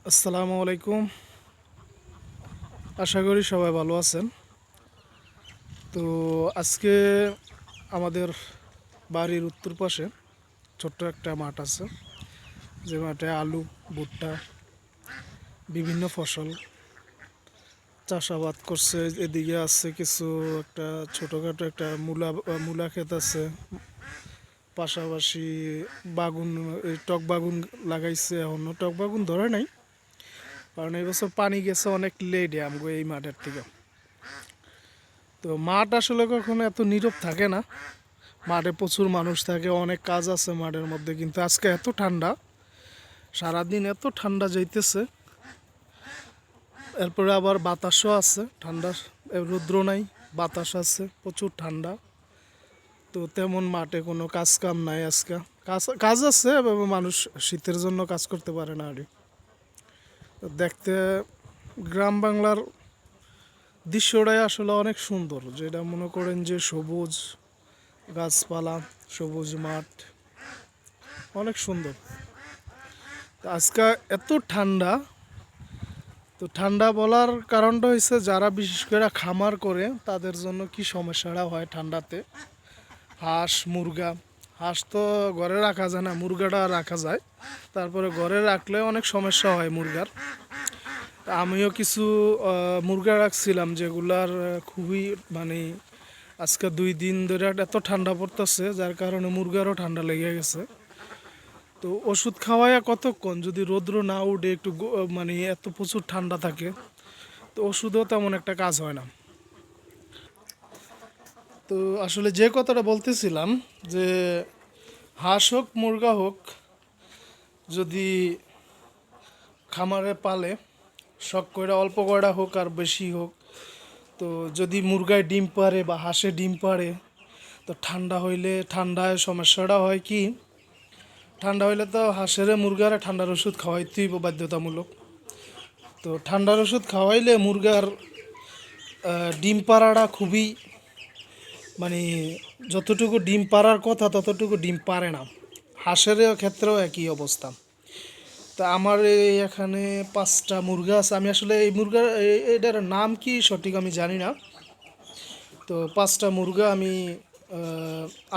আসসালামু আলাইকুম। আশা করি সবাই ভালো আছেন। তো আজকে আমাদের বাড়ির উত্তর পাশে ছোট্ট একটা মাঠ আছে, যে মাঠে আলু, ভুট্টা, বিভিন্ন ফসল চাষাবাদ করছে। এদিকে আছে কিছু একটা ছোটোখাটো একটা মূলা ক্ষেত আছে, পাশাপাশি বাগুন, এই টক বাগুন লাগাইছে। এখনও টক বাগুন ধরে নাই, কারণ এই বছর পানি গেছে অনেক লেটে আমগো এই মাঠের থেকে। তো মাঠ আসলে কখনো এত নীরব থাকে না, মাঠে প্রচুর মানুষ থাকে, অনেক কাজ আছে মাঠের মধ্যে। কিন্তু আজকে এত ঠান্ডা, সারাদিন এত ঠান্ডা যাইতেছে। এরপরে আবার বাতাসও আছে, ঠান্ডা রৌদ্র নাই, বাতাস আছে, প্রচুর ঠান্ডা। তো তেমন মাঠে কোনো কাজ কাম নাই আজকে। কাজ কাজ আছে, মানুষ শীতের জন্য কাজ করতে পারে না। আর তো দেখতে গ্রাম বাংলার দৃশ্যটাই আসলে অনেক সুন্দর, যেটা মনে করেন যে সবুজ গাছপালা, সবুজ মাঠ, অনেক সুন্দর। তো আজকে এত ঠান্ডা, তো ঠান্ডা বলার কারণটা হচ্ছে যারা বিশেষ করে খামার করে তাদের জন্য কি সমস্যাটা হয় ঠান্ডাতে। হাঁস, মুরগা, হাঁস তো ঘরে রাখা যায় না, মুরগাটা রাখা যায়। তারপরে ঘরে রাখলে অনেক সমস্যা হয় মুরগার। আমিও কিছু মুরগা রাখছিলাম, যেগুলার খুবই মানে আজকে 2 দিন ধরে এত ঠান্ডা পড়তেছে, যার কারণে মুরগারও ঠান্ডা লেগে গেছে। তো ওষুধ খাওয়ায় কতক্ষণ, যদি রৌদ্র না উঠে একটু মানে এত প্রচুর ঠান্ডা থাকে, তো ওষুধও তেমন একটা কাজ হয় না। তো আসলে যে কথাটা বলতেছিলাম, যে হাঁস হোক মুরগা হোক, যদি খামারে পালে, শখ করে অল্প কয়টা হোক আর বেশি হোক, তো যদি মুরগায় ডিম পারে বা হাঁসে ডিম পারে, তো ঠান্ডা হইলে, ঠান্ডায় সমস্যাটা হয় কি, ঠান্ডা হইলে তো হাঁসের মুরগার ঠান্ডার ওষুধ খাওয়াইতেই বাধ্যতামূলক। তো ঠান্ডার ওষুধ খাওয়াইলে মুরগার ডিম পাড়াটা খুবই মানে যতটুকু ডিম পাড়ার কথা ততটুকু ডিম পারে না। হাঁসের ক্ষেত্রেও একই অবস্থা। তা আমার এই এখানে 5টা মুরগা আছে। আমি আসলে এই মুরগার এটার নাম কি সঠিক আমি জানি না। তো 5টা মুরগা আমি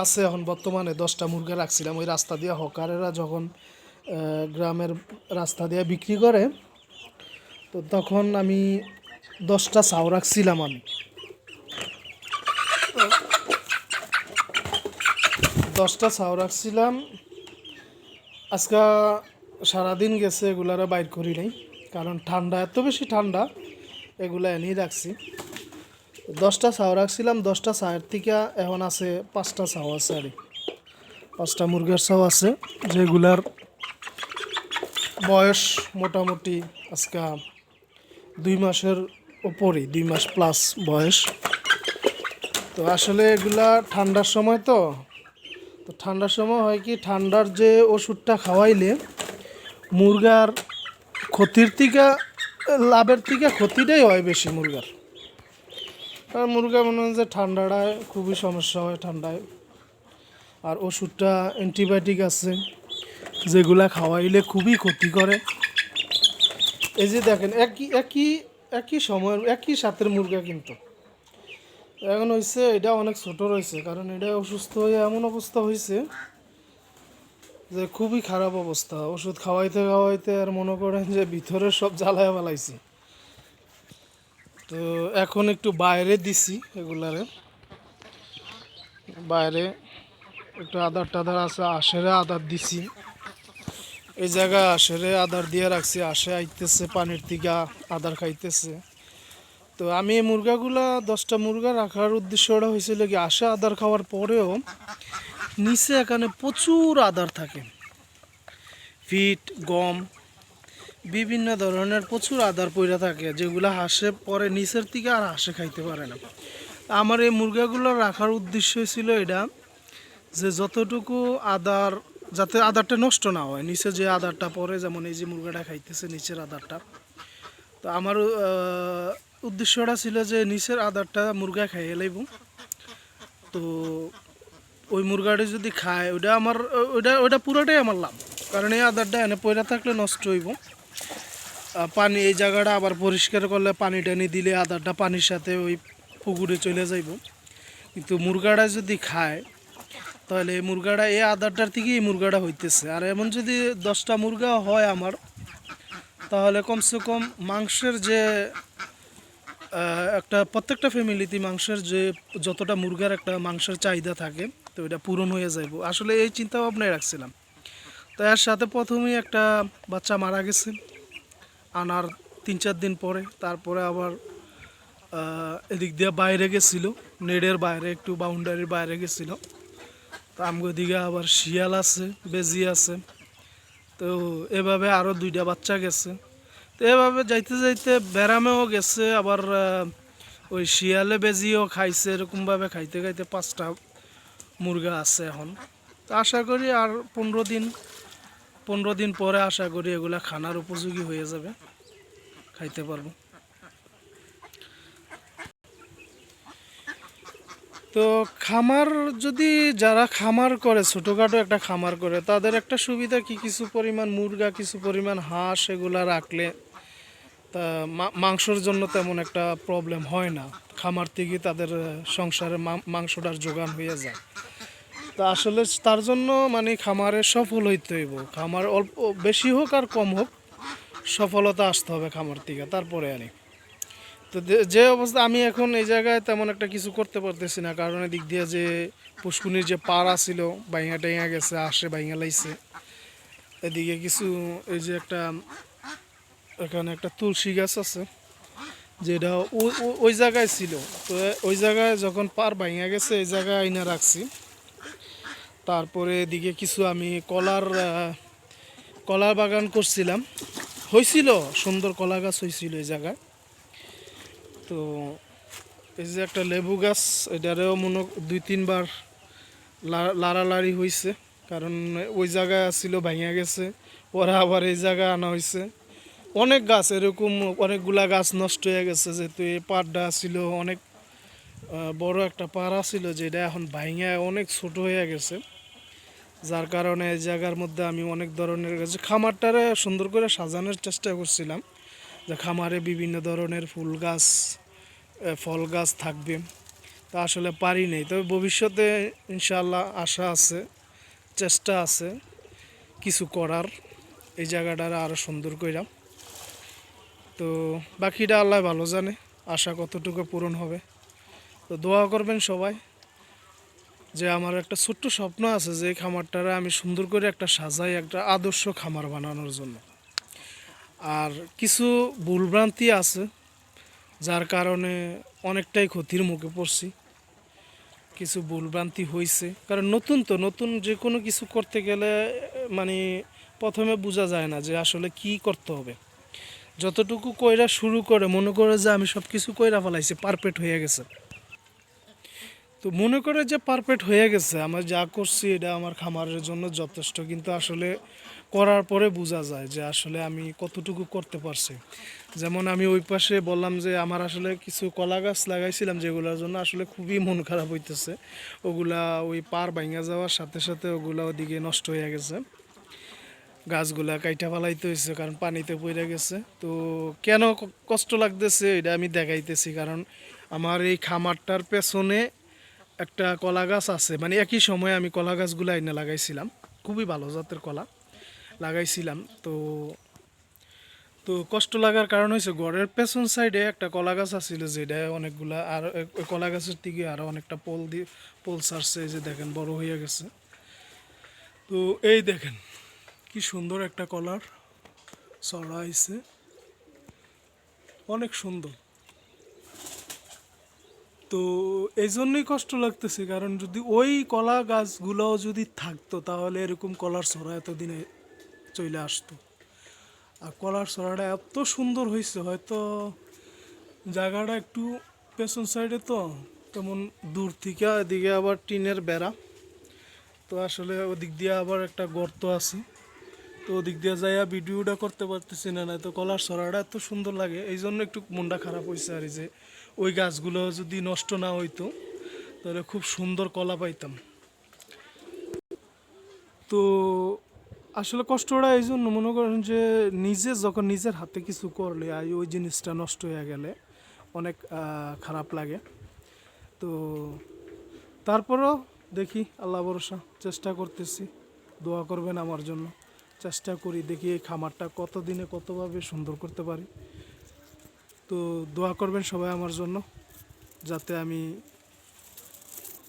আছে এখন বর্তমানে। 10টা মুরগা রাখছিলাম ওই রাস্তা দিয়ে হকারেরা যখন গ্রামের রাস্তা দিয়ে বিক্রি করে, তো তখন আমি 10টা ছাও রাখছিলাম। আমি 10টা ছাও রাখছিলাম। আজকে সারাদিন গেছে, এগুলারা বাইর করি নাই, কারণ ঠান্ডা, এত বেশি ঠান্ডা, এগুলা এনেই রাখছি। 10টা ছাও রাখছিলাম, 10টা ছাওয়ের থেকে এখন আছে 5টা ছাও আছে। আর 5টা মুরগের ছাও আছে, যেগুলার বয়স মোটামুটি আজকে 2 মাসের ওপরই, 2 মাস প্লাস বয়স। তো আসলে এগুলা ঠান্ডার সময়, তো তো ঠান্ডার সময় হয় কি, ঠান্ডার যে ওষুধটা খাওয়াইলে মুরগার ক্ষতির থেকে লাভের থেকে ক্ষতিটাই হয় বেশি মুরগার। আর মুরগা মনে হয় যে ঠান্ডাটায় খুবই সমস্যা হয় ঠান্ডায়। আর ওষুধটা অ্যান্টিবায়োটিক আছে, যেগুলা খাওয়াইলে খুবই ক্ষতি করে। এই যে দেখেন, একই একই একই সময়ের একই সাথের মুরগা, কিন্তু এখন হয়েছে এটা অনেক ছোট রয়েছে, কারণ এটা অসুস্থ হয়ে এমন অবস্থা হয়েছে যে খুবই খারাপ অবস্থা। ওষুধ খাওয়াইতে খাওয়াইতে আর মনে করেন যে ভিতরে সব জ্বালায় ফেলাইছি। তো এখন একটু বাইরে দিছি এগুলারে, বাইরে একটু আদার টাদার আছে, আশেরে আদার দিছি। এই জায়গায় আশেরে আদার দিয়ে রাখছি, আশে আইতেছে পানির থেকে আদার খাইতেছে। তো আমি এই মুরগাগুলা 10টা মুরগা রাখার উদ্দেশ্যটা হয়েছিল কি, আশে আদার খাওয়ার পরেও নিচে এখানে প্রচুর আদার থাকে, ফিট, গম, বিভিন্ন ধরনের প্রচুর আদার পইরা থাকে, যেগুলো হাঁসে পরে নিচের থেকে আর হাঁসে খাইতে পারে না। আমার এই মুরগাগুলো রাখার উদ্দেশ্য ছিল এটা, যে যতটুকু আদার, যাতে আদারটা নষ্ট না হয়, নিচে যে আদারটা পড়ে, যেমন এই যে মুরগাটা খাইতেছে নিচের আদারটা। তো আমার উদ্দেশ্যটা ছিল যে নিচের আদারটা মুরগা খাইয়ে লাইব। তো ওই মুরগাটি যদি খায়, ওটা আমার, ওটা পুরোটাই আমার লাভ, কারণ এই আদারটা এনে পয়রা থাকলে নষ্ট হইব। পানি এই জায়গাটা আবার পরিষ্কার করলে পানি টানি দিলে আদারটা পানির সাথে ওই পুকুরে চলে যাইব। কিন্তু মুরগাটা যদি খায় তাহলে এই মুরগাটা এই আদারটার থেকে এই মুরগাটা হইতেছে। আর এমন যদি 10টা মুরগা হয় আমার, তাহলে কমসে কম মাংসের যে একটা প্রত্যেকটা ফ্যামিলিতে মাংসের যে যতটা মুরগার একটা মাংসের চাহিদা থাকে, তো এটা পূরণ হয়ে যাইব। আসলে এই চিন্তা ভাবনাই রাখছিলাম। তো এর সাথে প্রথমেই একটা বাচ্চা মারা গেছে আনার 3-4 দিন পরে। তারপরে আবার এদিক দিয়ে বাইরে গেছিলো, নেটের বাইরে, একটু বাউন্ডারির বাইরে গেছিলো। তো আমগো দিকে আবার শিয়াল আছে, বেজি আছে। তো এভাবে আরও 2টা বাচ্চা গেছে। তো এভাবে যাইতে যাইতে ব্যারামেও গেছে, আবার ওই শিয়ালে বেজিও খাইছে। এরকমভাবে খাইতে খাইতে 5টা মুরগা আছে এখন। তো আশা করি আর 15 দিন পরে আশা করি এগুলা খানার উপযোগী হয়ে যাবে, খাইতে পারবো। তো খামার যদি যারা খামার করে, ছোটোখাটো একটা খামার করে, তাদের একটা সুবিধা কি, কিছু পরিমাণ মুরগা, কিছু পরিমাণ হাঁস এগুলা রাখলে তা মাংসর জন্য তেমন একটা প্রবলেম হয় না। খামার থেকে তাদের সংসারে মাংসটার যোগান হয়ে যায়। তা আসলে তার জন্য মানে খামারে সফল হইতে হইব। খামার অল্প বেশি হোক আর কম হোক, সফলতা আসতে হবে খামার থেকে, তারপরে আনি। তো যে অবস্থা আমি এখন এই জায়গায় তেমন একটা কিছু করতে পারতেছি না, কারণ এদিক দিয়ে যে পুষ্কুনির যে পাড়া ছিল বাইঙা টাইঙা গেছে, আসে বাইঙা লাইছে। এদিকে কিছু এই যে একটা এখানে একটা তুলসী গাছ আছে, যেটা ওই জায়গায় ছিল। তো ওই জায়গায় যখন পার বাইঙা গেছে এই জায়গায় আইনা রাখছি। তারপরে এদিকে কিছু আমি কলার বাগান করছিলাম, হয়েছিল সুন্দর কলা গাছ হয়েছিল এই জায়গায়। তো এই যে একটা লেবু গাছ, এটারেও মনে 2-3 বার লাড়ালাড়ি হয়েছে, কারণ ওই জায়গায় ছিল ভাঙা গেছে, পরে আবার এই জায়গায় আনা হয়েছে। অনেক গাছ এরকম, অনেকগুলা গাছ নষ্ট হয়ে গেছে, যেহেতু এই পাড়টা ছিল অনেক বড় একটা পাড়া ছিল, যেটা এখন ভাঙা অনেক ছোট হয়ে গেছে। যার কারণে এই জায়গার মধ্যে আমি অনেক ধরনের গাছ, খামারটারে সুন্দর করে সাজানোর চেষ্টা করছিলাম, যে খামারে বিভিন্ন ধরনের ফুল গাছ, ফল গাছ থাকবে। তা আসলে পারি নাই, তবে ভবিষ্যতে ইনশাআল্লাহ আশা আছে, চেষ্টা আছে কিছু করার, এই জায়গাটারে আরও সুন্দর কইরা। তো বাকিটা আল্লাহ ভালো জানে আশা কতটুকু পূরণ হবে। তো দোয়া করবেন সবাই, যে আমার একটা ছোট্ট স্বপ্ন আছে যে খামারটারে আমি সুন্দর করে একটা সাজাই, একটা আদর্শ খামার বানানোর জন্য। আর কিছু ভুলভ্রান্তি আছে, যার কারণে অনেকটাই ক্ষতির মুখে পড়ছি। কিছু ভুলভ্রান্তি হয়েছে, কারণ নতুন যে কোনো কিছু করতে গেলে মানে প্রথমে বোঝা যায় না যে আসলে কি করতে হবে। যতটুকু কইরা শুরু করে মনে করে যে আমি সব কিছু কইরা ফেলাইছি, পারফেক্ট হয়ে গেছে। তো মনে করে যে পারফেক্ট হয়ে গেছে, আমার যা করছি এটা আমার খামারের জন্য যথেষ্ট, কিন্তু আসলে করার পরে বোঝা যায় যে আসলে আমি কতটুকু করতে পারছি। যেমন আমি ওই পাশে বললাম যে আমার আসলে কিছু কলা গাছ লাগাইছিলাম, যেগুলোর জন্য আসলে খুবই মন খারাপ হইতেছে। ওগুলা ওই পার ভাঙা যাওয়ার সাথে সাথে ওগুলা ওদিকে নষ্ট হয়ে গেছে, গাছগুলা কাইটা ফেলাইতে হয়েছে, কারণ পানিতে পড়ে গেছে। তো কেন কষ্ট লাগতেছে এটা আমি দেখাইতেছি, কারণ আমার এই খামারটার পেছনে একটা কলা গাছ আছে, মানে একই সময়ে আমি কলা গাছগুলো এনে লাগাইছিলাম, খুবই ভালো জাতের কলা লাগাইছিলাম। তো তো কষ্ট লাগার কারণ হয়েছে ঘরের পেছন সাইডে একটা কলা গাছ আছিল, যেটা অনেকগুলা, আর ওই কলা গাছের দিকে আরও অনেকটা পোল ছাড়ছে, এই যে দেখেন বড় হয়ে গেছে। তো এই দেখেন কি সুন্দর একটা কলার চড়া হয়েছে, অনেক সুন্দর। তো এই জন্যই কষ্ট লাগতেছে, কারণ যদি ওই কলা গাছগুলোও যদি থাকতো তাহলে এরকম কলার ছড়া এতদিনে চলে আসতো। আর কলার ছড়াটা এত সুন্দর হয়েছে, হয়তো জায়গাটা একটু পেছন সাইডে, তো তেমন দূর থেকে এদিকে আবার টিনের বেড়া, তো আসলে ওদিক দিয়ে আবার একটা গর্ত আছে, তো ওদিক দিয়ে যাইয়া ভিডিওটা করতে পারতেছি না। তো কলার ছড়াটা এত সুন্দর লাগে, এই জন্য একটু মনটা খারাপ হয়েছে আর, যে ওই গাছগুলো যদি নষ্ট না হইতো তাহলে খুব সুন্দর কলা পাইতাম। তো আসলে কষ্টটা এই জন্য মনে করেন যে নিজে যখন নিজের হাতে কিছু করলে আর ওই জিনিসটা নষ্ট হয়ে গেলে অনেক খারাপ লাগে। তো তারপরেও দেখি, আল্লাহ ভরসা, চেষ্টা করতেছি। দোয়া করবেন আমার জন্য। চেষ্টা করি, দেখি এই খামারটা কতদিনে কতভাবে সুন্দর করতে পারি। তো দোয়া করবেন সবাই আমার জন্য, যাতে আমি